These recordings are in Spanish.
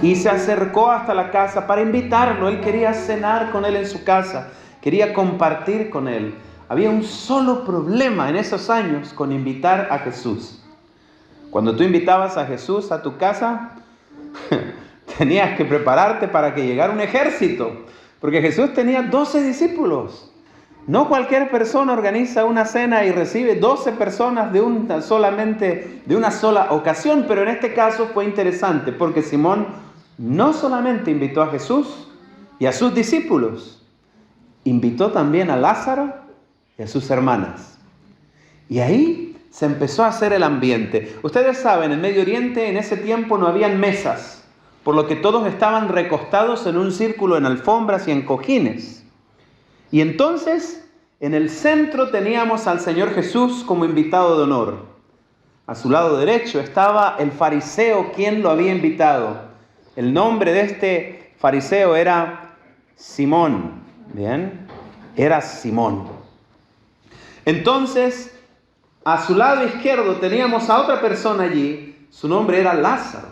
y se acercó hasta la casa para invitarlo. Él quería cenar con él en su casa, quería compartir con él. Había un solo problema en esos años con invitar a Jesús. Cuando tú invitabas a Jesús a tu casa, tenías que prepararte para que llegara un ejército, porque Jesús tenía 12 discípulos. No cualquier persona organiza una cena y recibe 12 personas de una sola ocasión, pero en este caso fue interesante, porque Simón no solamente invitó a Jesús y a sus discípulos, invitó también a Lázaro y a sus hermanas. Y ahí se empezó a hacer el ambiente. Ustedes saben, en Medio Oriente en ese tiempo no habían mesas, por lo que todos estaban recostados en un círculo en alfombras y en cojines. Y entonces, en el centro teníamos al Señor Jesús como invitado de honor. A su lado derecho estaba el fariseo, quien lo había invitado. El nombre de este fariseo era Simón. Bien, era Simón. Entonces, a su lado izquierdo teníamos a otra persona allí. Su nombre era Lázaro.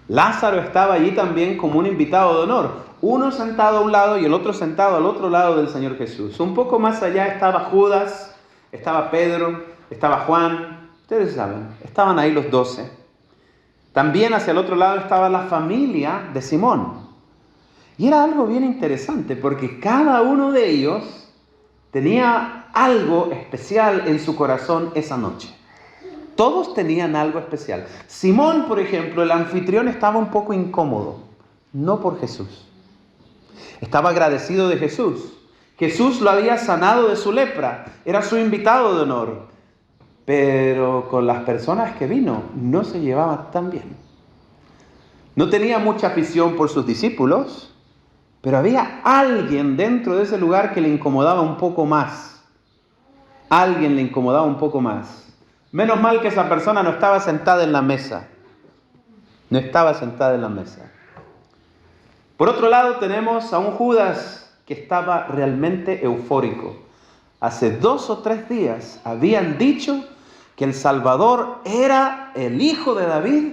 Lázaro estaba allí también como un invitado de honor. Uno sentado a un lado y el otro sentado al otro lado del Señor Jesús. Un poco más allá estaba Judas, estaba Pedro, estaba Juan. Ustedes saben, estaban ahí los 12. También hacia el otro lado estaba la familia de Simón. Y era algo bien interesante porque cada uno de ellos tenía algo especial en su corazón esa noche. Todos tenían algo especial. Simón, por ejemplo, el anfitrión, estaba un poco incómodo. No por Jesús. Estaba agradecido de Jesús. Jesús lo había sanado de su lepra. Era su invitado de honor. Pero con las personas que vino no se llevaba tan bien. No tenía mucha afición por sus discípulos, pero había alguien dentro de ese lugar que le incomodaba un poco más. Alguien le incomodaba un poco más. Menos mal que esa persona no estaba sentada en la mesa. No estaba sentada en la mesa. Por otro lado tenemos a un Judas que estaba realmente eufórico. Hace 2 o 3 días habían dicho que el Salvador era el Hijo de David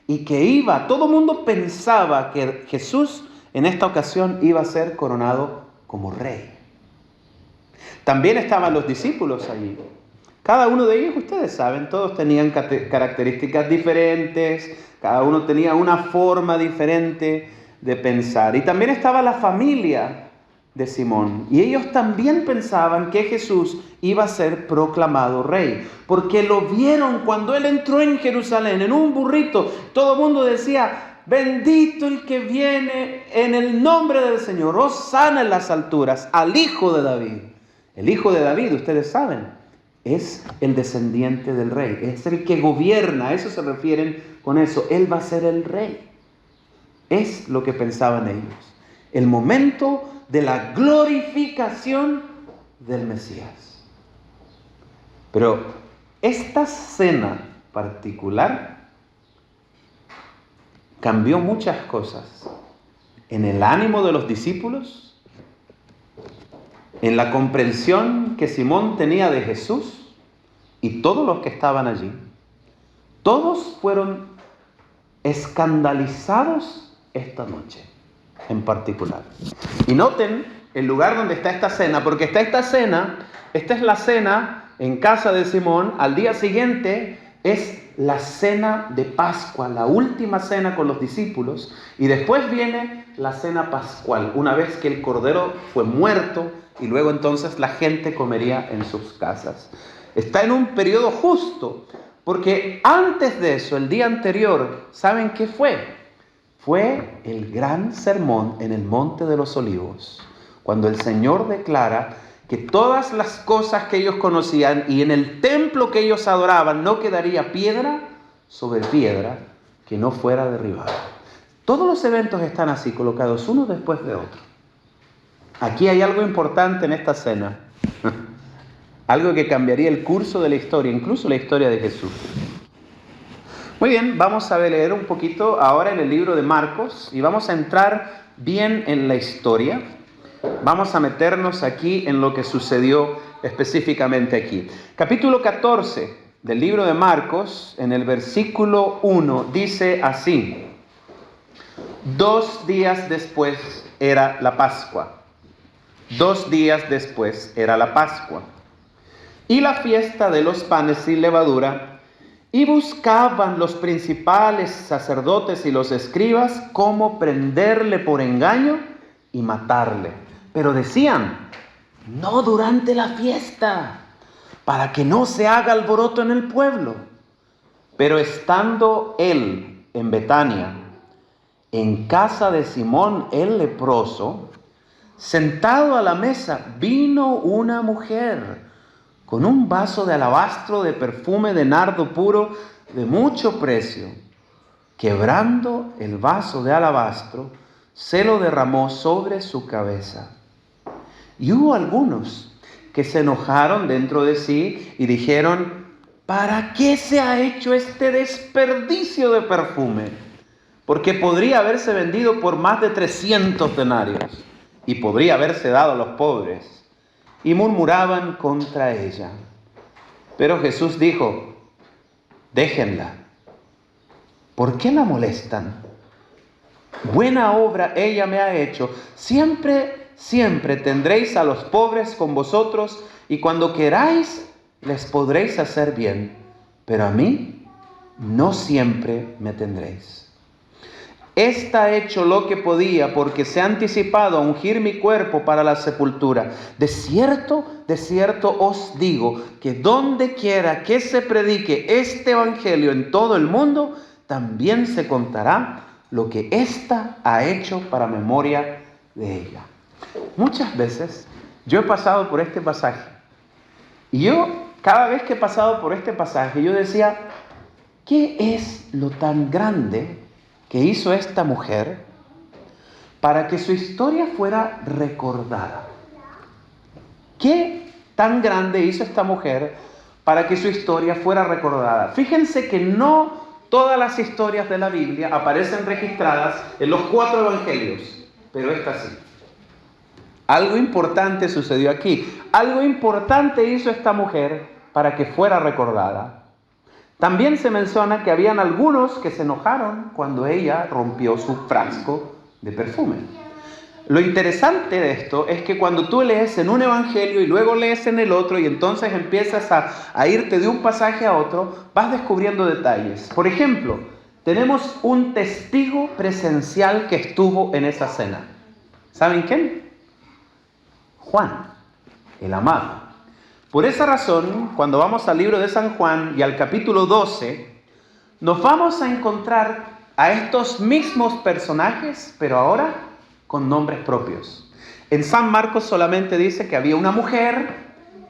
y que todo el mundo pensaba que Jesús en esta ocasión iba a ser coronado como rey. También estaban los discípulos allí. Cada uno de ellos, ustedes saben, todos tenían características diferentes, cada uno tenía una forma diferente de pensar. Y también estaba la familia de Simón. Y ellos también pensaban que Jesús iba a ser proclamado rey, porque lo vieron cuando él entró en Jerusalén, en un burrito. Todo el mundo decía: bendito el que viene en el nombre del Señor, hosana en las alturas, al Hijo de David. El Hijo de David, ustedes saben, es el descendiente del rey, es el que gobierna, a eso se refieren con eso. Él va a ser el rey. Es lo que pensaban ellos. El momento de la glorificación del Mesías. Pero esta cena particular cambió muchas cosas en el ánimo de los discípulos, en la comprensión que Simón tenía de Jesús y todos los que estaban allí. Todos fueron escandalizados esta noche en particular. Y noten el lugar donde está esta cena, porque está esta cena, esta es la cena en casa de Simón. Al día siguiente es la cena de Pascua, la última cena con los discípulos, y después viene la cena pascual, una vez que el cordero fue muerto, y luego entonces la gente comería en sus casas. Está en un periodo justo, porque antes de eso, el día anterior, ¿saben qué fue? Fue el gran sermón en el Monte de los Olivos, cuando el Señor declara que todas las cosas que ellos conocían y en el templo que ellos adoraban no quedaría piedra sobre piedra que no fuera derribada. Todos los eventos están así, colocados uno después de otro. Aquí hay algo importante en esta cena, algo que cambiaría el curso de la historia, incluso la historia de Jesús. Muy bien, vamos a leer un poquito ahora en el libro de Marcos y vamos a entrar bien en la historia. Vamos a meternos aquí en lo que sucedió específicamente aquí. Capítulo 14 del libro de Marcos, en el versículo 1, dice así: 2 días después era la Pascua. 2 días después era la Pascua. Y la fiesta de los panes sin levadura. Y buscaban los principales sacerdotes y los escribas cómo prenderle por engaño y matarle. Pero decían, no durante la fiesta, para que no se haga alboroto en el pueblo. Pero estando él en Betania, en casa de Simón el leproso, sentado a la mesa, vino una mujer con un vaso de alabastro de perfume de nardo puro de mucho precio. Quebrando el vaso de alabastro, se lo derramó sobre su cabeza. Y hubo algunos que se enojaron dentro de sí y dijeron, ¿para qué se ha hecho este desperdicio de perfume? Porque podría haberse vendido por más de 300 denarios y podría haberse dado a los pobres. Y murmuraban contra ella. Pero Jesús dijo, déjenla. ¿Por qué la molestan? Buena obra ella me ha hecho. Siempre tendréis a los pobres con vosotros y cuando queráis les podréis hacer bien. Pero a mí no siempre me tendréis. Esta ha hecho lo que podía porque se ha anticipado a ungir mi cuerpo para la sepultura. De cierto os digo que donde quiera que se predique este evangelio en todo el mundo, también se contará lo que ésta ha hecho para memoria de ella. Muchas veces yo he pasado por este pasaje y cada vez que he pasado por este pasaje, yo decía, ¿qué es lo tan grande que hizo esta mujer para que su historia fuera recordada? ¿Qué tan grande hizo esta mujer para que su historia fuera recordada? Fíjense que no todas las historias de la Biblia aparecen registradas en los 4 evangelios, pero esta sí. Algo importante sucedió aquí. Algo importante hizo esta mujer para que fuera recordada. También se menciona que habían algunos que se enojaron cuando ella rompió su frasco de perfume. Lo interesante de esto es que cuando tú lees en un evangelio y luego lees en el otro y entonces empiezas a irte de un pasaje a otro, vas descubriendo detalles. Por ejemplo, tenemos un testigo presencial que estuvo en esa cena. ¿Saben quién? Juan, el amado. Por esa razón, cuando vamos al libro de San Juan y al capítulo 12, nos vamos a encontrar a estos mismos personajes, pero ahora con nombres propios. En San Marcos solamente dice que había una mujer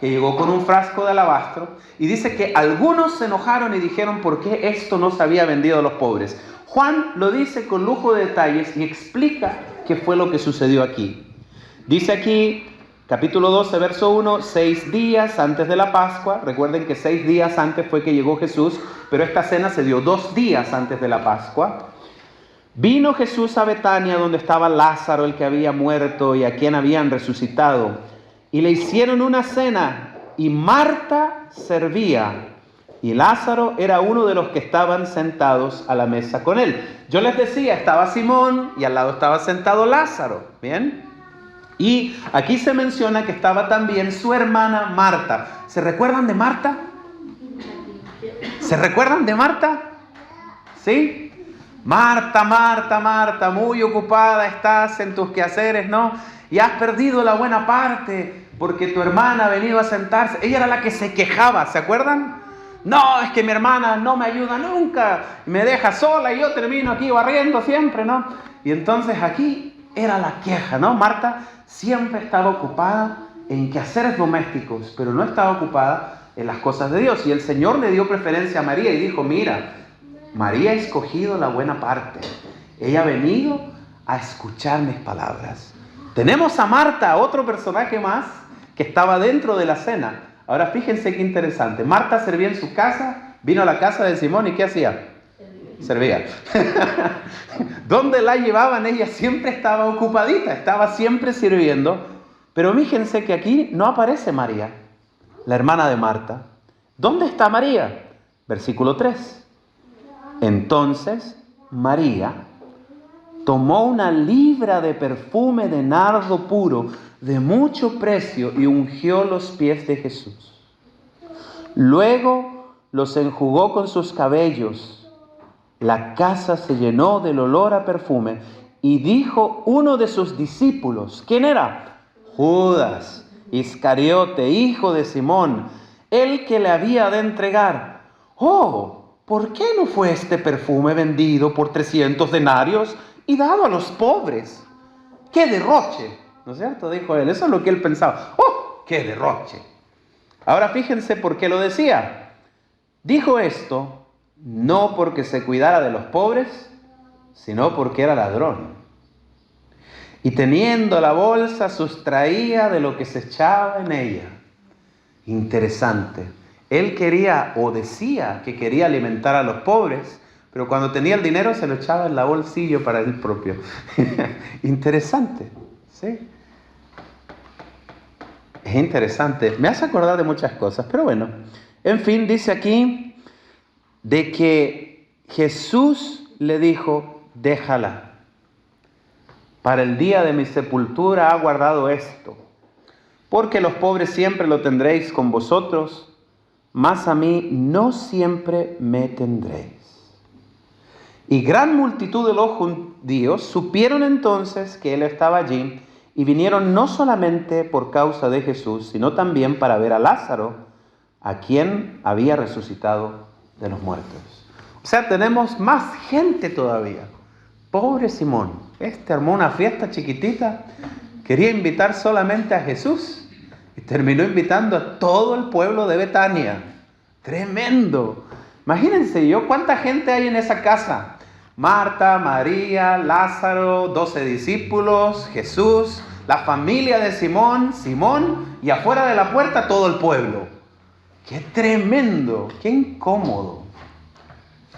que llegó con un frasco de alabastro y dice que algunos se enojaron y dijeron, ¿por qué esto no se había vendido a los pobres? Juan lo dice con lujo de detalles y explica qué fue lo que sucedió aquí. Dice aquí, capítulo 12, verso 1, 6 días antes de la Pascua. Recuerden que 6 días antes fue que llegó Jesús, pero esta cena se dio 2 días antes de la Pascua. Vino Jesús a Betania, donde estaba Lázaro, el que había muerto y a quien habían resucitado. Y le hicieron una cena, y Marta servía, y Lázaro era uno de los que estaban sentados a la mesa con él. Yo les decía, estaba Simón y al lado estaba sentado Lázaro, ¿bien? Y aquí se menciona que estaba también su hermana Marta. ¿Se recuerdan de Marta? ¿Se recuerdan de Marta? ¿Sí? Marta, Marta, Marta, muy ocupada estás en tus quehaceres, ¿no? Y has perdido la buena parte porque tu hermana ha venido a sentarse. Ella era la que se quejaba, ¿se acuerdan? No, es que mi hermana no me ayuda nunca, me deja sola y yo termino aquí barriendo siempre, ¿no? Y entonces aquí era la queja, ¿no? Marta siempre estaba ocupada en quehaceres domésticos, pero no estaba ocupada en las cosas de Dios. Y el Señor le dio preferencia a María y dijo, mira, María ha escogido la buena parte. Ella ha venido a escuchar mis palabras. Tenemos a Marta, otro personaje más, que estaba dentro de la cena. Ahora fíjense qué interesante. Marta servía en su casa, vino a la casa de Simón y ¿qué hacía? Servía. Donde la llevaban, ella siempre estaba ocupadita, estaba siempre sirviendo. Pero fíjense que aquí no aparece María, la hermana de Marta. ¿Dónde está María? Versículo 3. Entonces María tomó una libra de perfume de nardo puro, de mucho precio, y ungió los pies de Jesús. Luego los enjugó con sus cabellos. La casa se llenó del olor a perfume, y dijo uno de sus discípulos, ¿quién era? Judas Iscariote, hijo de Simón, el que le había de entregar. Oh, ¿por qué no fue este perfume vendido por 300 denarios y dado a los pobres? ¡Qué derroche! ¿No es cierto? Dijo él. Eso es lo que él pensaba. ¡Oh, qué derroche! Ahora fíjense por qué lo decía. Dijo esto no porque se cuidara de los pobres, sino porque era ladrón. Y teniendo la bolsa, sustraía de lo que se echaba en ella. Interesante. Él quería o decía que quería alimentar a los pobres, pero cuando tenía el dinero se lo echaba en la bolsillo para él propio. Interesante, ¿sí? Es interesante. Me hace acordar de muchas cosas, pero bueno. En fin, dice aquí de que Jesús le dijo, déjala. Para el día de mi sepultura ha guardado esto, porque los pobres siempre lo tendréis con vosotros, mas a mí no siempre me tendréis. Y gran multitud de los judíos supieron entonces que él estaba allí, y vinieron no solamente por causa de Jesús, sino también para ver a Lázaro, a quien había resucitado de los muertos. O sea, tenemos más gente todavía. Pobre Simón, armó una fiesta chiquitita, quería invitar solamente a Jesús y terminó invitando a todo el pueblo de Betania. Tremendo. Imagínense cuánta gente hay en esa casa. Marta, María, Lázaro, 12 discípulos, Jesús, la familia de Simón, y afuera de la puerta todo el pueblo. ¡Qué tremendo! ¡Qué incómodo!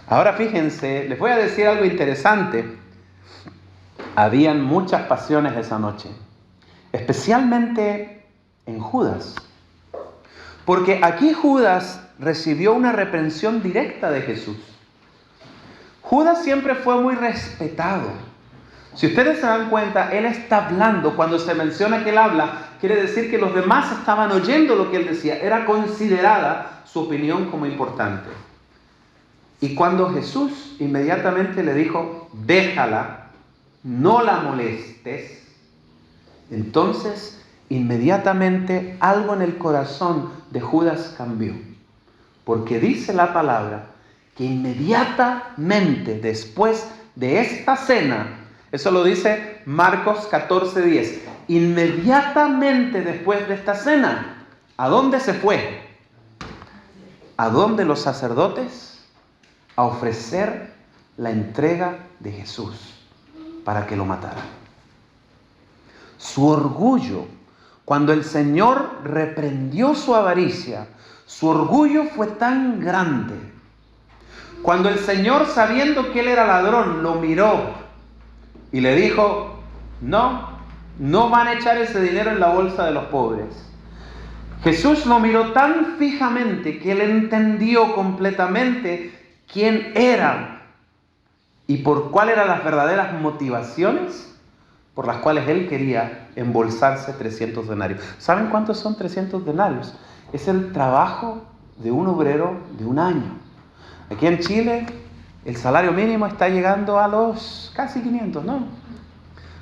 Ahora fíjense, les voy a decir algo interesante. Habían muchas pasiones esa noche, especialmente en Judas. Porque aquí Judas recibió una reprensión directa de Jesús. Judas siempre fue muy respetado. Si ustedes se dan cuenta, él está hablando. Cuando se menciona que él habla, quiere decir que los demás estaban oyendo lo que él decía. Era considerada su opinión como importante. Y cuando Jesús inmediatamente le dijo, déjala, no la molestes, entonces inmediatamente algo en el corazón de Judas cambió. Porque dice la palabra que inmediatamente después de esta cena, eso lo dice Marcos 14:10, inmediatamente después de esta cena, ¿a dónde se fue? ¿A dónde los sacerdotes? A ofrecer la entrega de Jesús para que lo matara. Su orgullo, cuando el Señor reprendió su avaricia, su orgullo fue tan grande. Cuando el Señor, sabiendo que él era ladrón, lo miró y le dijo, no van a echar ese dinero en la bolsa de los pobres. Jesús lo miró tan fijamente que él entendió completamente quién era y por cuáles eran las verdaderas motivaciones por las cuales él quería embolsarse 300 denarios. ¿Saben cuántos son 300 denarios? Es el trabajo de un obrero de un año. Aquí en Chile el salario mínimo está llegando a los casi 500, ¿no?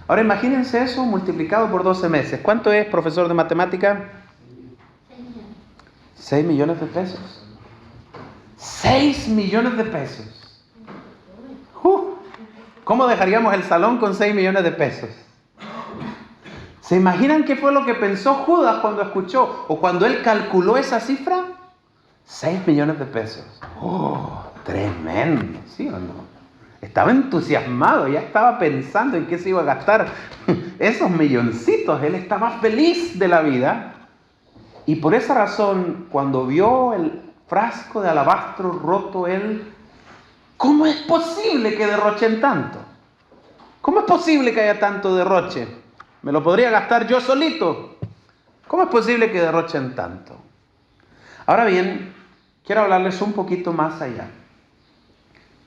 Ahora imagínense eso multiplicado por 12 meses. ¿Cuánto es, profesor de matemática? 6 millones de pesos. 6 millones de pesos. ¿Cómo dejaríamos el salón con 6 millones de pesos? ¿Se imaginan qué fue lo que pensó Judas cuando escuchó o cuando él calculó esa cifra? 6 millones de pesos. ¡Oh, tremendo! ¿Sí o no? Estaba entusiasmado, ya estaba pensando en qué se iba a gastar esos milloncitos. Él estaba feliz de la vida. Y por esa razón, cuando vio el frasco de alabastro roto, él... ¿Cómo es posible que derrochen tanto? ¿Cómo es posible que haya tanto derroche? ¿Me lo podría gastar yo solito? ¿Cómo es posible que derrochen tanto? Ahora bien, quiero hablarles un poquito más allá.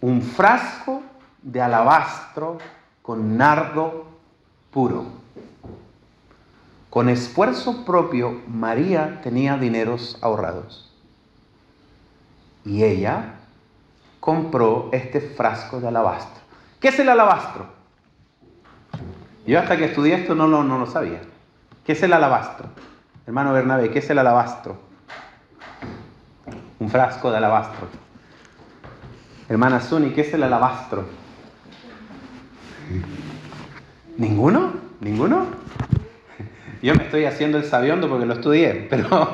Un frasco de alabastro con nardo puro. Con esfuerzo propio, María tenía dineros ahorrados. Y ella compró este frasco de alabastro. ¿Qué es el alabastro? Yo hasta que estudié esto no lo sabía. ¿Qué es el alabastro? Hermano Bernabé, ¿qué es el alabastro? Un frasco de alabastro. Hermana Suni, ¿qué es el alabastro? ¿Ninguno? ¿Ninguno? Yo me estoy haciendo el sabiondo porque lo estudié, pero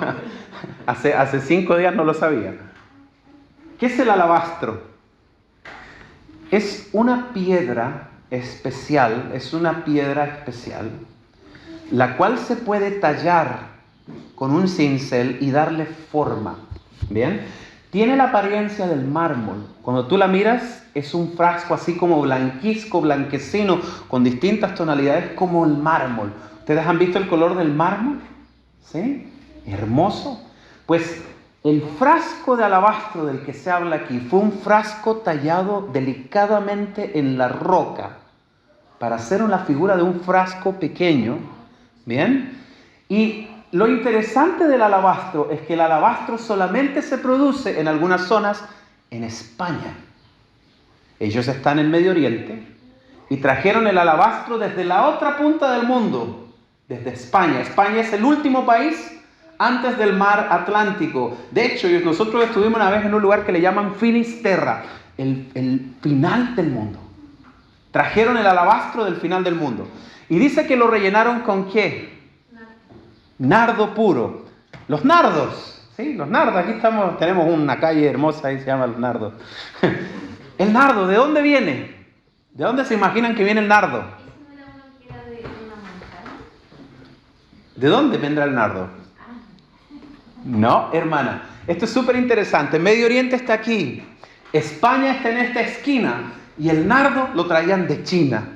hace 5 días no lo sabía. ¿Qué es el alabastro? Es una piedra especial, la cual se puede tallar con un cincel y darle forma. ¿Bien? Tiene la apariencia del mármol. Cuando tú la miras, es un frasco así como blanquizco, blanquecino, con distintas tonalidades como el mármol. ¿Ustedes han visto el color del mármol? ¿Sí? Hermoso. Pues el frasco de alabastro del que se habla aquí fue un frasco tallado delicadamente en la roca para hacer una figura de un frasco pequeño. ¿Bien? Y lo interesante del alabastro es que el alabastro solamente se produce en algunas zonas en España. Ellos están en Medio Oriente y trajeron el alabastro desde la otra punta del mundo, desde España. España es el último país antes del mar Atlántico. De hecho, nosotros estuvimos una vez en un lugar que le llaman Finisterra, el final del mundo. Trajeron el alabastro del final del mundo. Y dice que lo rellenaron ¿con qué? Nardo puro. Los nardos, ¿sí? Los nardos, aquí tenemos una calle hermosa y se llama Los Nardos. El nardo, ¿de dónde viene? ¿De dónde se imaginan que viene el nardo? ¿De dónde vendrá el nardo? No, hermana. Esto es súper interesante. Medio Oriente está aquí. España está en esta esquina. Y el nardo lo traían de China,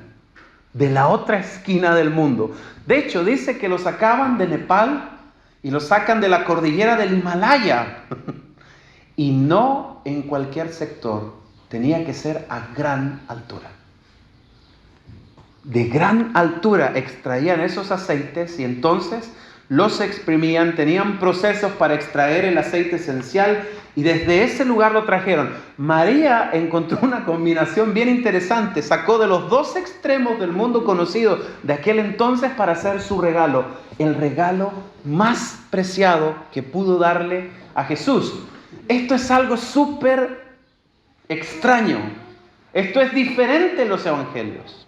de la otra esquina del mundo. De hecho, dice que lo sacaban de Nepal y lo sacan de la cordillera del Himalaya. Y no en cualquier sector. Tenía que ser a gran altura. De gran altura extraían esos aceites y entonces los exprimían, tenían procesos para extraer el aceite esencial y desde ese lugar lo trajeron. María encontró una combinación bien interesante, sacó de los dos extremos del mundo conocido de aquel entonces para hacer su regalo, el regalo más preciado que pudo darle a Jesús. Esto es algo súper extraño, esto es diferente en los evangelios.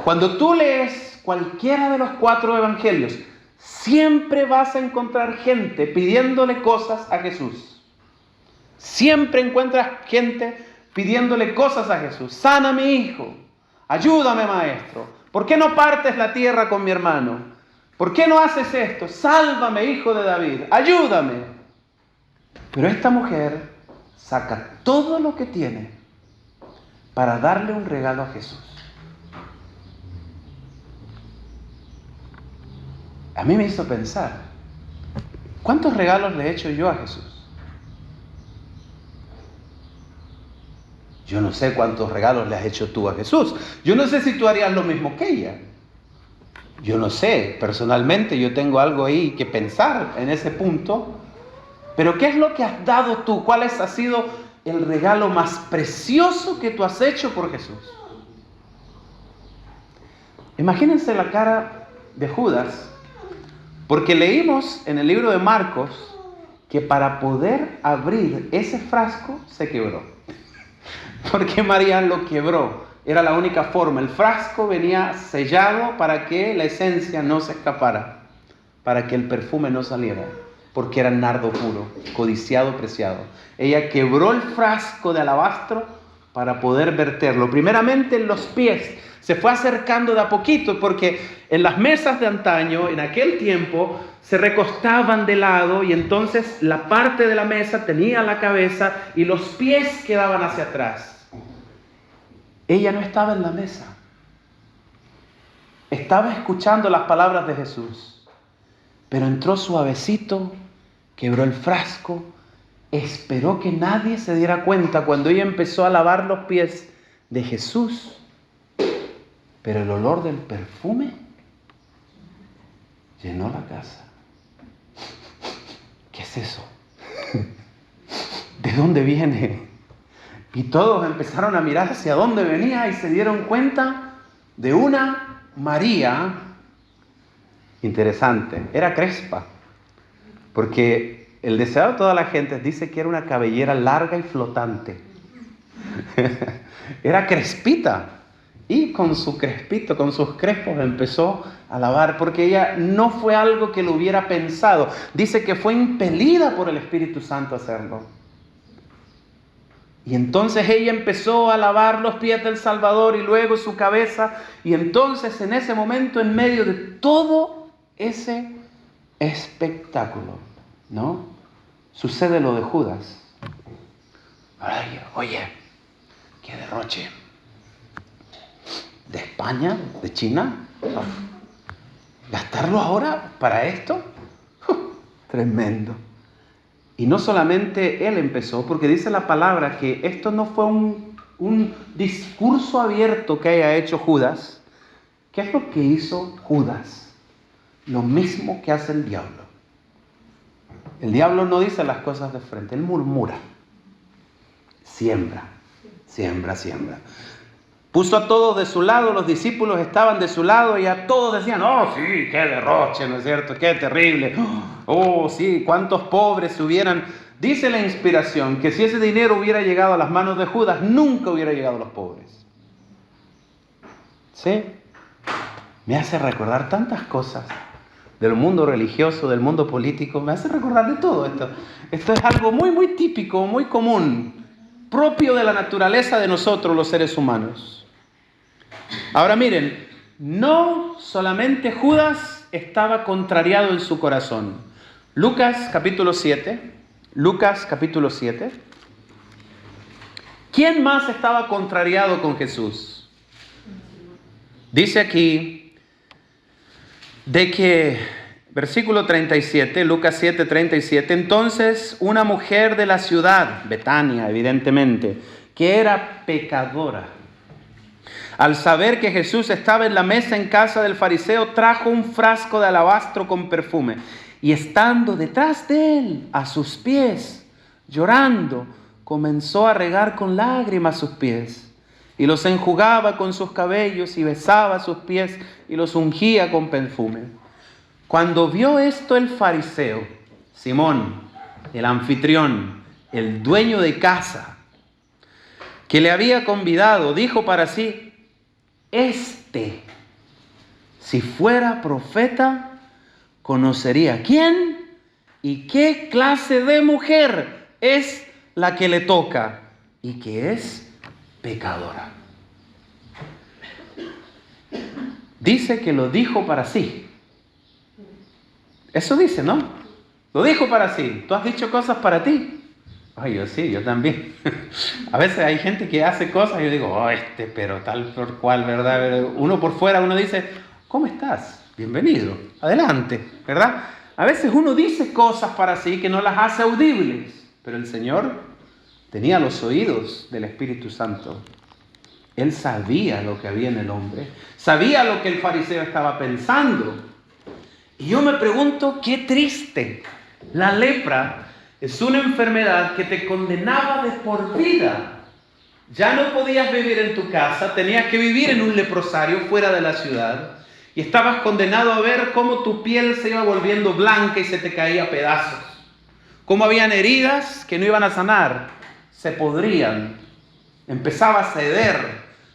Cuando tú lees cualquiera de los 4 evangelios, siempre vas a encontrar gente pidiéndole cosas a Jesús. Siempre encuentras gente pidiéndole cosas a Jesús. Sana a mi hijo. Ayúdame, maestro. ¿Por qué no partes la tierra con mi hermano? ¿Por qué no haces esto? Sálvame, hijo de David. Ayúdame. Pero esta mujer saca todo lo que tiene para darle un regalo a Jesús. A mí me hizo pensar, ¿cuántos regalos le he hecho yo a Jesús? Yo no sé cuántos regalos le has hecho tú a Jesús. Yo no sé si tú harías lo mismo que ella. Yo no sé, personalmente yo tengo algo ahí que pensar en ese punto. Pero ¿qué es lo que has dado tú? ¿Cuál ha sido el regalo más precioso que tú has hecho por Jesús? Imagínense la cara de Judas. Porque leímos en el libro de Marcos que para poder abrir ese frasco se quebró. Porque María lo quebró. Era la única forma. El frasco venía sellado para que la esencia no se escapara. Para que el perfume no saliera. Porque era nardo puro, codiciado, preciado. Ella quebró el frasco de alabastro para poder verterlo. Primeramente en los pies. Se fue acercando de a poquito porque en las mesas de antaño, en aquel tiempo, se recostaban de lado y entonces la parte de la mesa tenía la cabeza y los pies quedaban hacia atrás. Ella no estaba en la mesa. Estaba escuchando las palabras de Jesús. Pero entró suavecito, quebró el frasco, esperó que nadie se diera cuenta cuando ella empezó a lavar los pies de Jesús. pero el olor del perfume llenó la casa. ¿Qué es eso? ¿De dónde viene? Y todos empezaron a mirar hacia dónde venía y se dieron cuenta de una María. Interesante, era crespa, porque el deseo de toda la gente dice que era una cabellera larga y flotante. Era crespita. Y con su crespito, con sus crespos empezó a lavar, porque ella no fue algo que lo hubiera pensado. Dice que fue impelida por el Espíritu Santo a hacerlo. Y entonces ella empezó a lavar los pies del Salvador y luego su cabeza. Y entonces en ese momento, en medio de todo ese espectáculo, ¿no?, sucede lo de Judas. Ay, oye, qué derroche. ¿De España? ¿De China? ¿Gastarlo ahora para esto? Tremendo. Y no solamente él empezó, porque dice la palabra que esto no fue un discurso abierto que haya hecho Judas. ¿Qué es lo que hizo Judas? Lo mismo que hace el diablo. El diablo no dice las cosas de frente, él murmura. Siembra, siembra, siembra. Puso a todos de su lado, los discípulos estaban de su lado y a todos decían, oh sí, qué derroche, ¿no es cierto? Qué terrible. Oh sí, cuántos pobres se hubieran... Dice la inspiración que si ese dinero hubiera llegado a las manos de Judas, nunca hubiera llegado a los pobres. ¿Sí? Me hace recordar tantas cosas del mundo religioso, del mundo político, me hace recordar de todo esto. Esto es algo muy, muy típico, muy común, propio de la naturaleza de nosotros los seres humanos. Ahora miren, no solamente Judas estaba contrariado en su corazón. Lucas capítulo 7. ¿Quién más estaba contrariado con Jesús? Dice aquí de que, versículo 37, Lucas 7, 37, entonces una mujer de la ciudad, Betania evidentemente, que era pecadora, al saber que Jesús estaba en la mesa en casa del fariseo, trajo un frasco de alabastro con perfume. Y estando detrás de él, a sus pies, llorando, comenzó a regar con lágrimas sus pies. Y los enjugaba con sus cabellos y besaba sus pies y los ungía con perfume. Cuando vio esto el fariseo, Simón, el anfitrión, el dueño de casa, que le había convidado, dijo para sí, si fuera profeta, conocería quién y qué clase de mujer es la que le toca y que es pecadora. Dice que lo dijo para sí. Eso dice, ¿no? Lo dijo para sí. ¿Tú has dicho cosas para ti? Ay, yo sí, yo también. A veces hay gente que hace cosas y yo digo, oh, pero tal por cual, ¿verdad? Uno por fuera, uno dice, ¿cómo estás? Bienvenido, adelante, ¿verdad? A veces uno dice cosas para sí que no las hace audibles, pero el Señor tenía los oídos del Espíritu Santo. Él sabía lo que había en el hombre, sabía lo que el fariseo estaba pensando. Y yo me pregunto, qué triste, la lepra es una enfermedad que te condenaba de por vida. Ya no podías vivir en tu casa, tenías que vivir en un leprosario fuera de la ciudad y estabas condenado a ver cómo tu piel se iba volviendo blanca y se te caía a pedazos. Cómo habían heridas que no iban a sanar, se podrían, empezaba a ceder.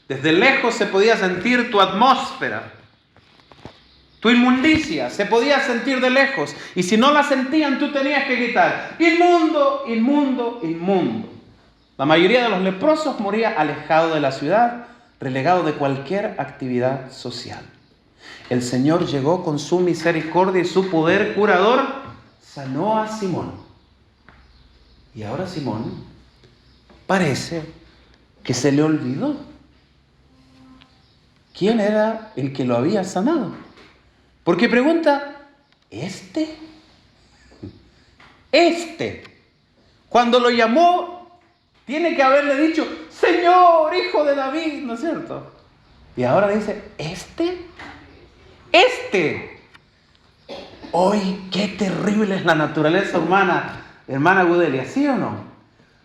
Desde lejos se podía sentir tu atmósfera. Tu inmundicia se podía sentir de lejos. Y si no la sentían, tú tenías que gritar, inmundo, inmundo, inmundo. La mayoría de los leprosos moría alejado de la ciudad, relegado de cualquier actividad social. El Señor llegó con su misericordia y su poder curador, sanó a Simón. Y ahora Simón parece que se le olvidó quién era el que lo había sanado. Porque pregunta, cuando lo llamó, tiene que haberle dicho, Señor, hijo de David, ¿no es cierto? Y ahora dice, este. Hoy, qué terrible es la naturaleza humana, hermana Gudelia, ¿sí o no?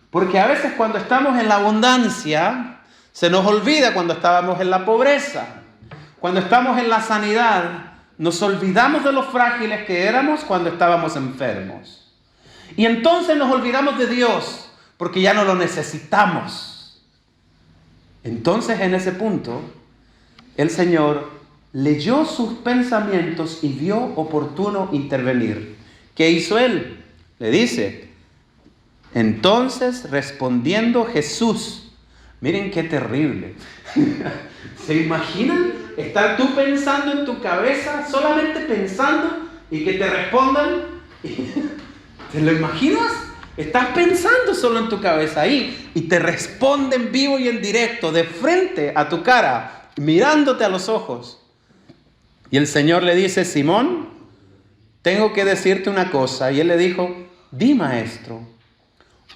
Porque a veces cuando estamos en la abundancia, se nos olvida cuando estábamos en la pobreza. Cuando estamos en la sanidad, nos olvidamos de los frágiles que éramos cuando estábamos enfermos. Y entonces nos olvidamos de Dios, porque ya no lo necesitamos. Entonces, en ese punto, el Señor leyó sus pensamientos y vio oportuno intervenir. ¿Qué hizo Él? Le dice, entonces respondiendo Jesús, miren qué terrible. ¿Se imaginan estar tú pensando en tu cabeza, solamente pensando, y que te respondan? ¿Te lo imaginas? Estás pensando solo en tu cabeza ahí y te responden vivo y en directo, de frente a tu cara, mirándote a los ojos. Y el Señor le dice, Simón, tengo que decirte una cosa. Y él le dijo, di, maestro.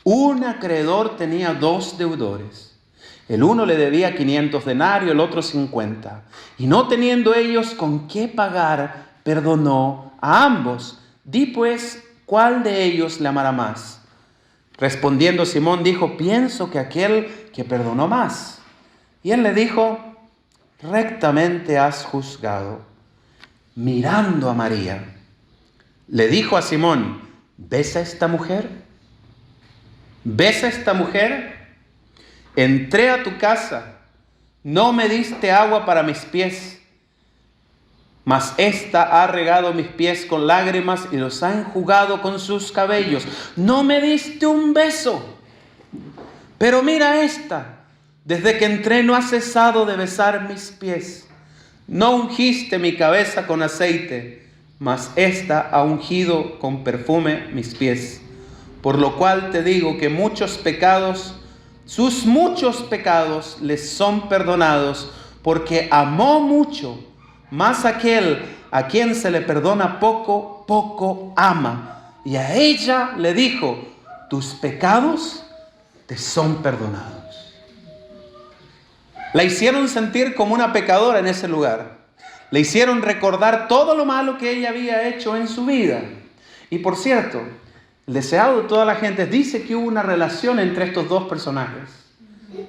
Un acreedor tenía 2 deudores. El uno le debía 500 denarios, el otro 50. Y no teniendo ellos con qué pagar, perdonó a ambos. Di pues, ¿cuál de ellos le amará más? Respondiendo Simón dijo, pienso que aquel que perdonó más. Y él le dijo, rectamente has juzgado. Mirando a María, le dijo a Simón, ¿ves a esta mujer? ¿Ves a esta mujer? Entré a tu casa, no me diste agua para mis pies, mas ésta ha regado mis pies con lágrimas y los ha enjugado con sus cabellos. No me diste un beso, pero mira esta, desde que entré no ha cesado de besar mis pies. No ungiste mi cabeza con aceite, mas ésta ha ungido con perfume mis pies. Por lo cual te digo que sus muchos pecados les son perdonados, porque amó mucho, mas aquel a quien se le perdona poco, poco ama. Y a ella le dijo, tus pecados te son perdonados. La hicieron sentir como una pecadora en ese lugar. Le hicieron recordar todo lo malo que ella había hecho en su vida. Y por cierto, el deseado de toda la gente dice que hubo una relación entre estos 2 personajes,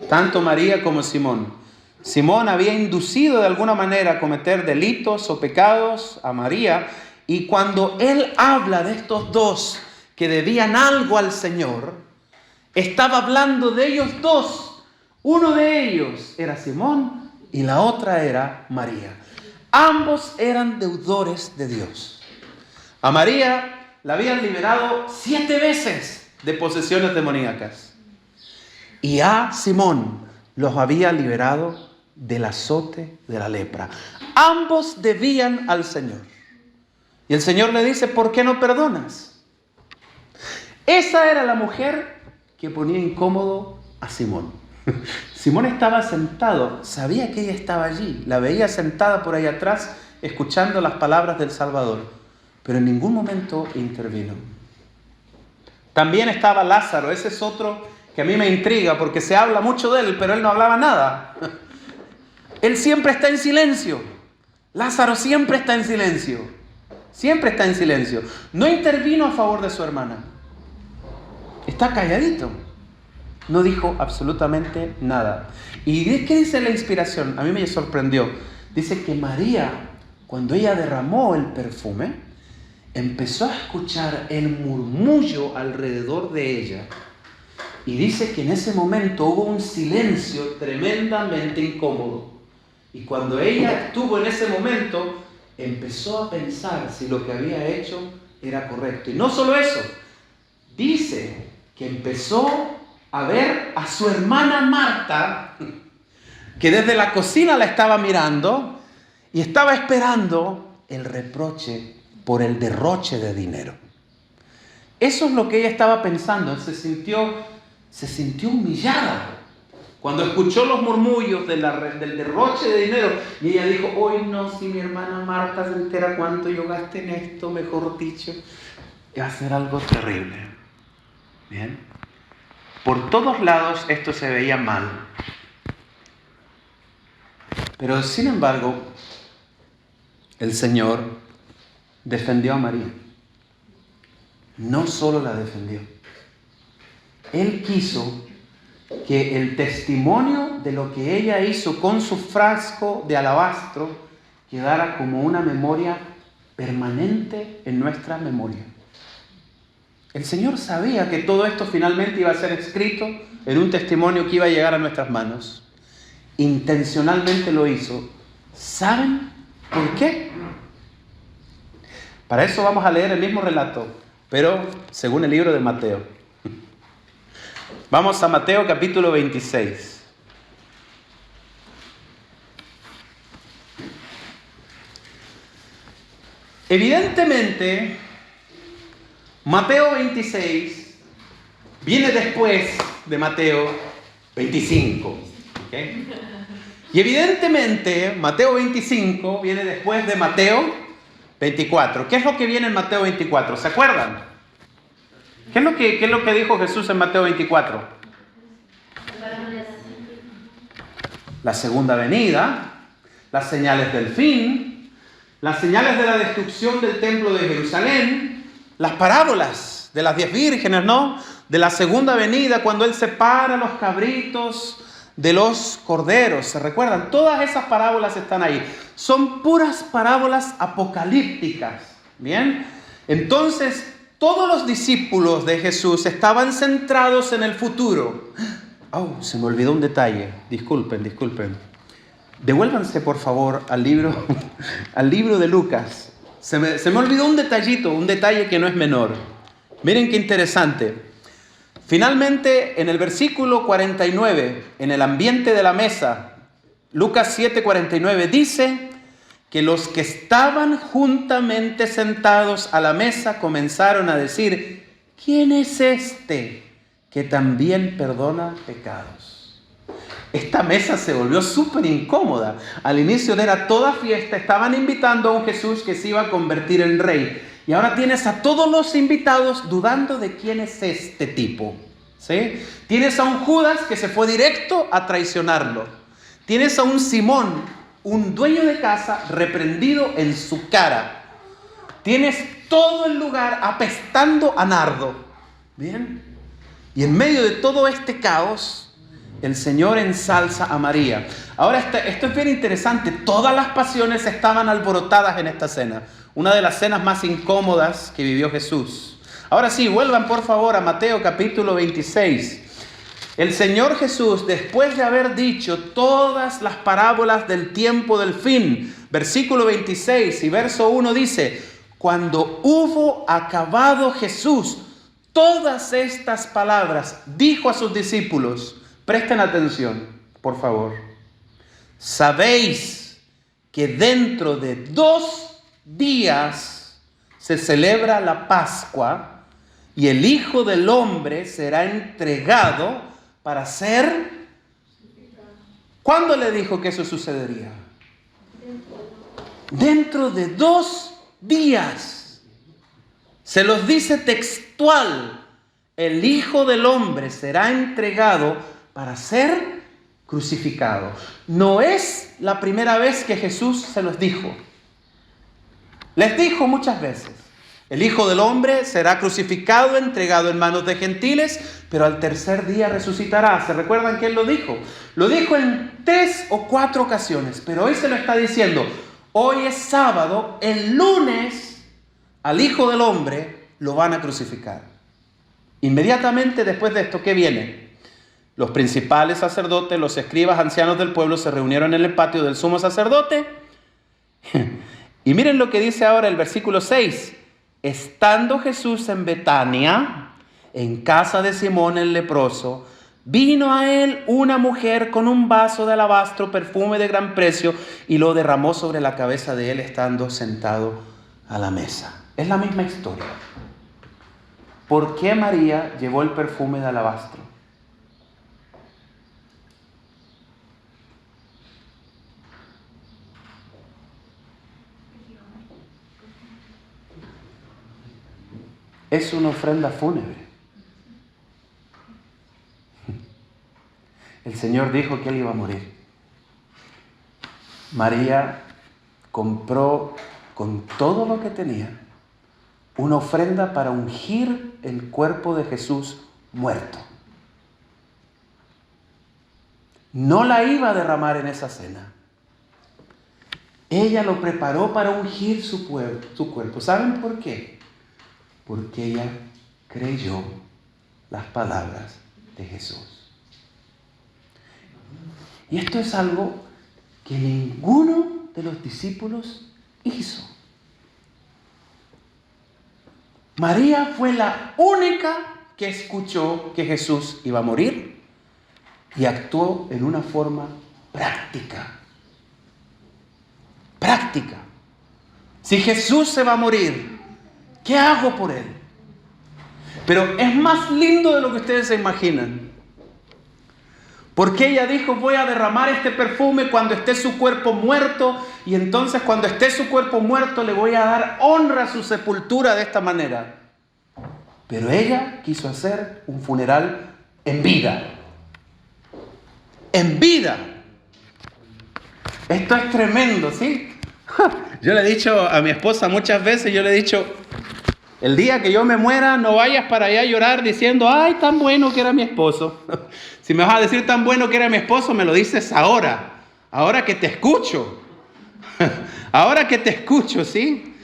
tanto María como Simón. Simón había inducido de alguna manera a cometer delitos o pecados a María, y cuando él habla de estos 2 que debían algo al Señor, estaba hablando de ellos 2. Uno de ellos era Simón y la otra era María. Ambos eran deudores de Dios. A María la habían liberado 7 veces de posesiones demoníacas. Y a Simón los había liberado del azote de la lepra. Ambos debían al Señor. Y el Señor le dice, ¿por qué no perdonas? Esa era la mujer que ponía incómodo a Simón. Simón estaba sentado, sabía que ella estaba allí, la veía sentada por ahí atrás, escuchando las palabras del Salvador, pero en ningún momento intervino. También estaba Lázaro, ese es otro que a mí me intriga, porque se habla mucho de él, pero él no hablaba nada. Él siempre está en silencio. Lázaro siempre está en silencio. Siempre está en silencio. No intervino a favor de su hermana. Está calladito. No dijo absolutamente nada. ¿Y qué dice la inspiración? A mí me sorprendió. Dice que María, cuando ella derramó el perfume, empezó a escuchar el murmullo alrededor de ella. Y dice que en ese momento hubo un silencio tremendamente incómodo. Y cuando ella estuvo en ese momento, empezó a pensar si lo que había hecho era correcto. Y no solo eso, dice que empezó a ver a su hermana Marta, que desde la cocina la estaba mirando y estaba esperando el reproche por el derroche de dinero. Eso es lo que ella estaba pensando. Se sintió humillada cuando escuchó los murmullos del derroche de dinero. Y ella dijo, hoy no, si mi hermana Marta se entera cuánto yo gasté en esto, mejor dicho, va a ser algo terrible. Bien. Por todos lados esto se veía mal. Pero sin embargo, el Señor defendió a María. No solo la defendió. Él quiso que el testimonio de lo que ella hizo con su frasco de alabastro quedara como una memoria permanente en nuestra memoria. El Señor sabía que todo esto finalmente iba a ser escrito en un testimonio que iba a llegar a nuestras manos. Intencionalmente lo hizo. ¿Saben por qué? Para eso vamos a leer el mismo relato, pero según el libro de Mateo. Vamos a Mateo capítulo 26. Evidentemente, Mateo 26 viene después de Mateo 25. ¿Okay? Y evidentemente, Mateo 25 viene después de Mateo 24. ¿Qué es lo que viene en Mateo 24? ¿Se acuerdan? ¿Qué es lo que dijo Jesús en Mateo 24? La segunda venida, las señales del fin, las señales de la destrucción del templo de Jerusalén, las parábolas de las 10 vírgenes, ¿no? De la segunda venida, cuando Él separa los cabritos de los corderos. ¿Se recuerdan? Todas esas parábolas están ahí. Son puras parábolas apocalípticas. ¿Bien? Entonces, todos los discípulos de Jesús estaban centrados en el futuro. Oh, se me olvidó un detalle. Disculpen. Devuélvanse, por favor, al libro de Lucas. Se me olvidó un detallito, un detalle que no es menor. Miren qué interesante. Finalmente, en el versículo 49, en el ambiente de la mesa, Lucas 7:49 dice que los que estaban juntamente sentados a la mesa comenzaron a decir: ¿quién es este que también perdona pecados? Esta mesa se volvió súper incómoda. Al inicio era toda fiesta, estaban invitando a un Jesús que se iba a convertir en rey. Y ahora tienes a todos los invitados dudando de quién es este tipo. ¿Sí? Tienes a un Judas que se fue directo a traicionarlo. Tienes a un Simón, un dueño de casa, reprendido en su cara. Tienes todo el lugar apestando a nardo. ¿Bien? Y en medio de todo este caos, el Señor ensalza a María. Ahora, esto es bien interesante. Todas las pasiones estaban alborotadas en esta cena. Una de las cenas más incómodas que vivió Jesús. Ahora sí, vuelvan por favor a Mateo capítulo 26. El Señor Jesús, después de haber dicho todas las parábolas del tiempo del fin, versículo 26 y verso 1 dice: cuando hubo acabado Jesús todas estas palabras, dijo a sus discípulos, presten atención, por favor. Sabéis que dentro de 2 días se celebra la Pascua y el Hijo del Hombre será entregado para ser... ¿Cuándo le dijo que eso sucedería? Dentro de 2 días. Se los dice textual. El Hijo del Hombre será entregado para ser crucificado. No es la primera vez que Jesús se los dijo. Les dijo muchas veces: el Hijo del Hombre será crucificado, entregado en manos de gentiles, pero al tercer día resucitará. ¿Se recuerdan que Él lo dijo? Lo dijo en 3 o 4 ocasiones, pero hoy se lo está diciendo. Hoy es sábado, el lunes al Hijo del Hombre lo van a crucificar. Inmediatamente después de esto, ¿qué viene? Los principales sacerdotes, los escribas, ancianos del pueblo se reunieron en el patio del sumo sacerdote. Y miren lo que dice ahora el versículo 6. Estando Jesús en Betania, en casa de Simón el leproso, vino a él una mujer con un vaso de alabastro, perfume de gran precio, y lo derramó sobre la cabeza de él estando sentado a la mesa. Es la misma historia. ¿Por qué María llevó el perfume de alabastro? Es una ofrenda fúnebre. El Señor dijo que Él iba a morir. María compró con todo lo que tenía una ofrenda para ungir el cuerpo de Jesús muerto. No la iba a derramar en esa cena. Ella lo preparó para ungir su cuerpo. ¿Saben por qué? Porque ella creyó las palabras de Jesús. Y esto es algo que ninguno de los discípulos hizo. María fue la única que escuchó que Jesús iba a morir y actuó en una forma práctica. Práctica. Si Jesús se va a morir, ¿qué hago por él? Pero es más lindo de lo que ustedes se imaginan. Porque ella dijo, voy a derramar este perfume cuando esté su cuerpo muerto, y entonces cuando esté su cuerpo muerto le voy a dar honra a su sepultura de esta manera. Pero ella quiso hacer un funeral en vida. En vida. Esto es tremendo, ¿sí? Yo le he dicho a mi esposa muchas veces, yo le he dicho, el día que yo me muera, no vayas para allá a llorar diciendo, ay, tan bueno que era mi esposo. Si me vas a decir tan bueno que era mi esposo, me lo dices ahora que te escucho. Ahora que te escucho, ¿sí?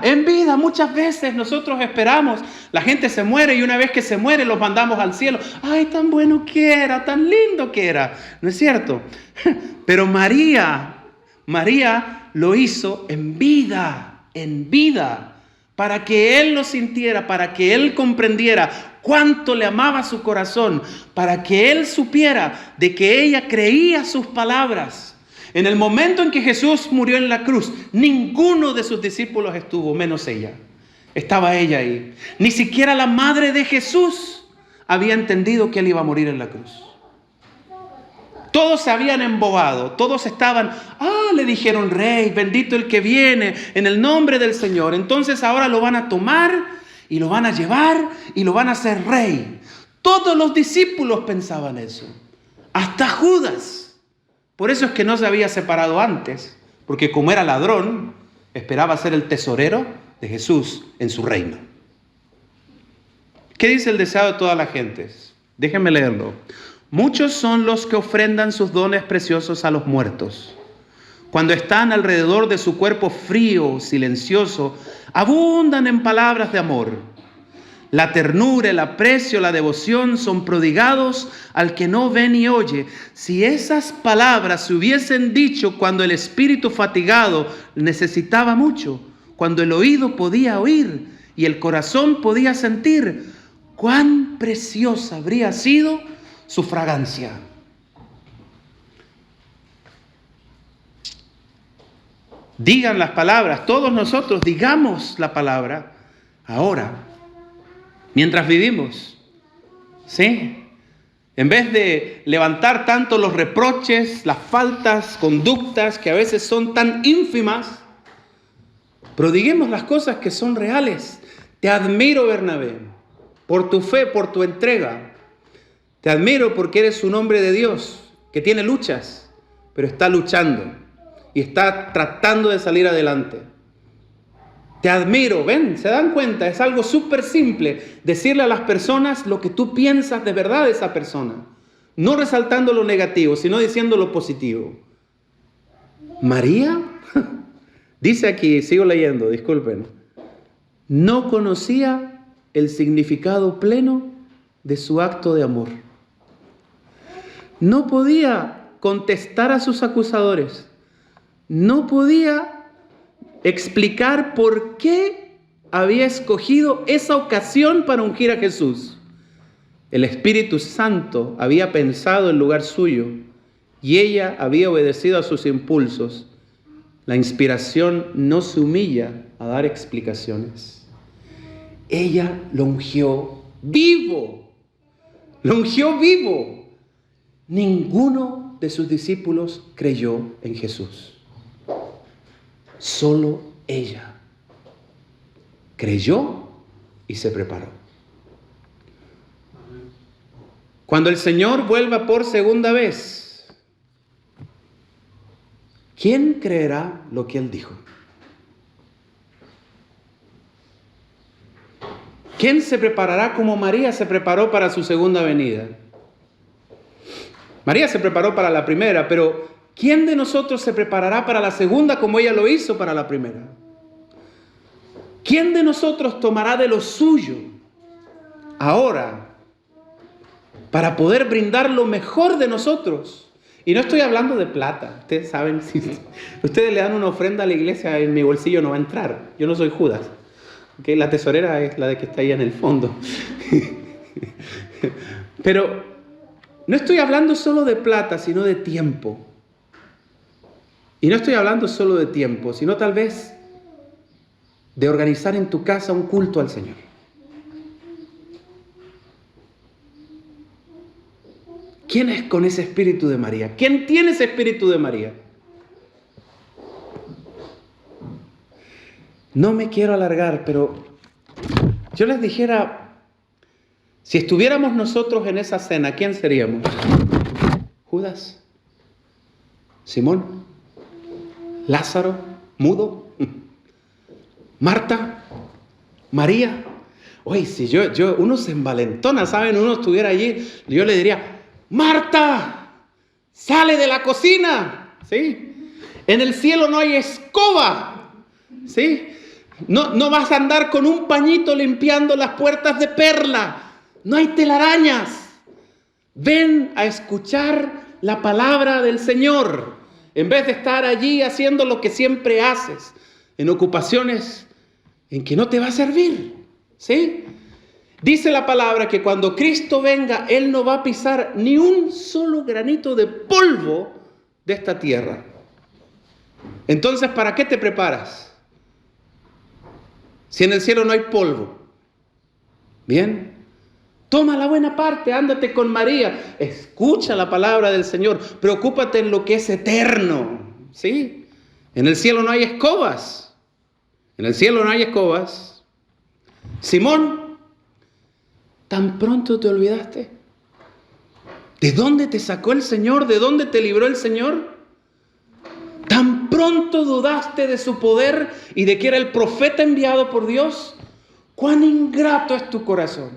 En vida muchas veces nosotros esperamos, la gente se muere y una vez que se muere los mandamos al cielo. Ay, tan bueno que era, tan lindo que era, ¿no es cierto? Pero María lo hizo en vida, para que él lo sintiera, para que él comprendiera cuánto le amaba su corazón, para que él supiera de que ella creía sus palabras. En el momento en que Jesús murió en la cruz, ninguno de sus discípulos estuvo, menos ella. Estaba ella ahí. Ni siquiera la madre de Jesús había entendido que él iba a morir en la cruz. Todos se habían embobado, todos estaban, le dijeron rey, bendito el que viene en el nombre del Señor. Entonces ahora lo van a tomar y lo van a llevar y lo van a hacer rey. Todos los discípulos pensaban eso, hasta Judas. Por eso es que no se había separado antes, porque como era ladrón, esperaba ser el tesorero de Jesús en su reino. ¿Qué dice el deseo de todas las gentes? Déjenme leerlo. Muchos son los que ofrendan sus dones preciosos a los muertos. Cuando están alrededor de su cuerpo frío, silencioso, abundan en palabras de amor. La ternura, el aprecio, la devoción son prodigados al que no ve ni oye. Si esas palabras se hubiesen dicho cuando el espíritu fatigado necesitaba mucho, cuando el oído podía oír y el corazón podía sentir, cuán preciosa habría sido su fragancia. Digan las palabras, todos nosotros digamos la palabra ahora. Mientras vivimos, ¿sí? En vez de levantar tanto los reproches, las faltas, conductas que a veces son tan ínfimas, prodiguemos las cosas que son reales. Te admiro, Bernabé, por tu fe, por tu entrega. Te admiro porque eres un hombre de Dios que tiene luchas, pero está luchando y está tratando de salir adelante. Te admiro, ven, se dan cuenta, es algo súper simple, decirle a las personas lo que tú piensas de verdad de esa persona, no resaltando lo negativo, sino diciendo lo positivo. María, dice aquí, sigo leyendo, disculpen, no conocía el significado pleno de su acto de amor. No podía contestar a sus acusadores, no podía explicar por qué había escogido esa ocasión para ungir a Jesús. El Espíritu Santo había pensado en lugar suyo y ella había obedecido a sus impulsos. La inspiración no se humilla a dar explicaciones. Ella lo ungió vivo. Lo ungió vivo. Ninguno de sus discípulos creyó en Jesús. Solo ella creyó y se preparó. Cuando el Señor vuelva por segunda vez, ¿quién creerá lo que Él dijo? ¿Quién se preparará como María se preparó para su segunda venida? María se preparó para la primera, pero ¿quién de nosotros se preparará para la segunda como ella lo hizo para la primera? ¿Quién de nosotros tomará de lo suyo ahora para poder brindar lo mejor de nosotros? Y no estoy hablando de plata. Ustedes saben, si ustedes le dan una ofrenda a la iglesia, en mi bolsillo no va a entrar. Yo no soy Judas. ¿Okay? La tesorera es la de que está ahí en el fondo. Pero no estoy hablando solo de plata, sino de tiempo. Y no estoy hablando solo de tiempo, sino tal vez de organizar en tu casa un culto al Señor. ¿Quién es con ese espíritu de María? ¿Quién tiene ese espíritu de María? No me quiero alargar, pero yo les dijera, si estuviéramos nosotros en esa cena, ¿quién seríamos? ¿Judas? ¿Simón? ¿Lázaro? ¿Mudo? ¿Marta? ¿María? Oye, si uno se envalentona, ¿saben? Uno estuviera allí, yo le diría, Marta, sale de la cocina, ¿sí? En el cielo no hay escoba, ¿sí? No vas a andar con un pañito limpiando las puertas de perla, no hay telarañas. Ven a escuchar la palabra del Señor, en vez de estar allí haciendo lo que siempre haces, en ocupaciones en que no te va a servir, ¿sí? Dice la palabra que cuando Cristo venga, Él no va a pisar ni un solo granito de polvo de esta tierra. Entonces, ¿para qué te preparas? Si en el cielo no hay polvo. Bien, toma la buena parte, ándate con María, escucha la palabra del Señor, preocúpate en lo que es eterno, ¿sí? En el cielo no hay escobas. En el cielo no hay escobas. Simón, ¿tan pronto te olvidaste? ¿De dónde te sacó el Señor? ¿De dónde te libró el Señor? ¿Tan pronto dudaste de su poder y de que era el profeta enviado por Dios? ¿Cuán ingrato es tu corazón?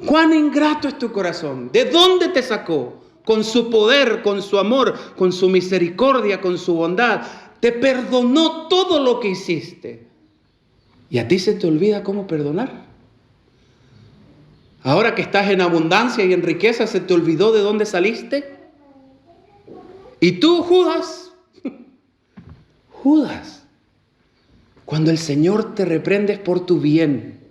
¿Cuán ingrato es tu corazón? ¿De dónde te sacó? Con su poder, con su amor, con su misericordia, con su bondad. Te perdonó todo lo que hiciste. ¿Y a ti se te olvida cómo perdonar? Ahora que estás en abundancia y en riqueza, ¿se te olvidó de dónde saliste? ¿Y tú, Judas? Judas, cuando el Señor te reprende es por tu bien.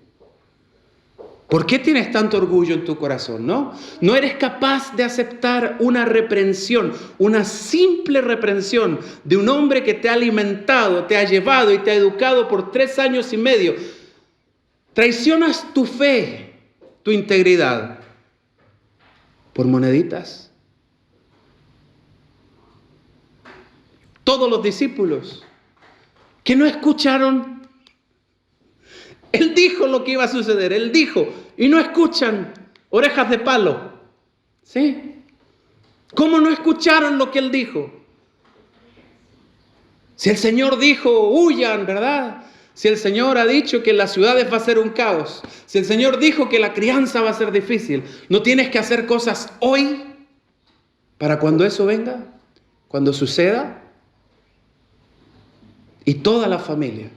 ¿Por qué tienes tanto orgullo en tu corazón, no? No eres capaz de aceptar una reprensión, una simple reprensión de un hombre que te ha alimentado, te ha llevado y te ha educado por 3 años y medio. Traicionas tu fe, tu integridad, por moneditas. Todos los discípulos que no escucharon, Él dijo lo que iba a suceder, Él dijo, y no escuchan, orejas de palo, ¿sí? ¿Cómo no escucharon lo que Él dijo? Si el Señor dijo, huyan, ¿verdad? Si el Señor ha dicho que en las ciudades va a ser un caos, si el Señor dijo que la crianza va a ser difícil, ¿no tienes que hacer cosas hoy para cuando eso venga? Cuando suceda. Y toda la familia,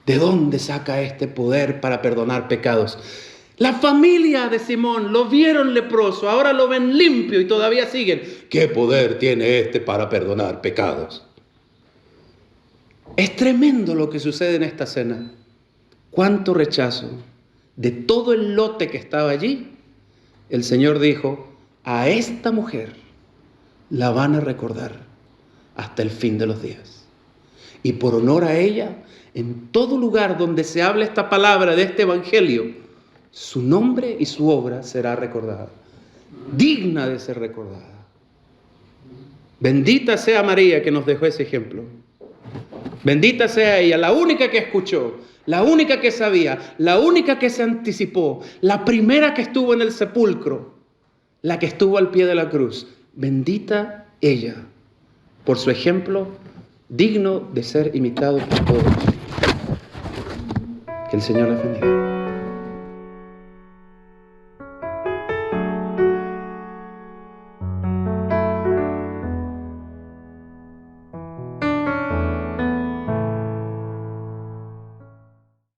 ¿de dónde saca este poder para perdonar pecados? La familia de Simón lo vieron leproso, ahora lo ven limpio y todavía siguen. ¿Qué poder tiene este para perdonar pecados? Es tremendo lo que sucede en esta cena. Cuánto rechazo de todo el lote que estaba allí. El Señor dijo, a esta mujer la van a recordar hasta el fin de los días. Y por honor a ella, en todo lugar donde se hable esta palabra de este evangelio, su nombre y su obra será recordada, digna de ser recordada. Bendita sea María que nos dejó ese ejemplo. Bendita sea ella, la única que escuchó, la única que sabía, la única que se anticipó, la primera que estuvo en el sepulcro, la que estuvo al pie de la cruz. Bendita ella, por su ejemplo digno de ser imitado por todos. Que el Señor les bendiga.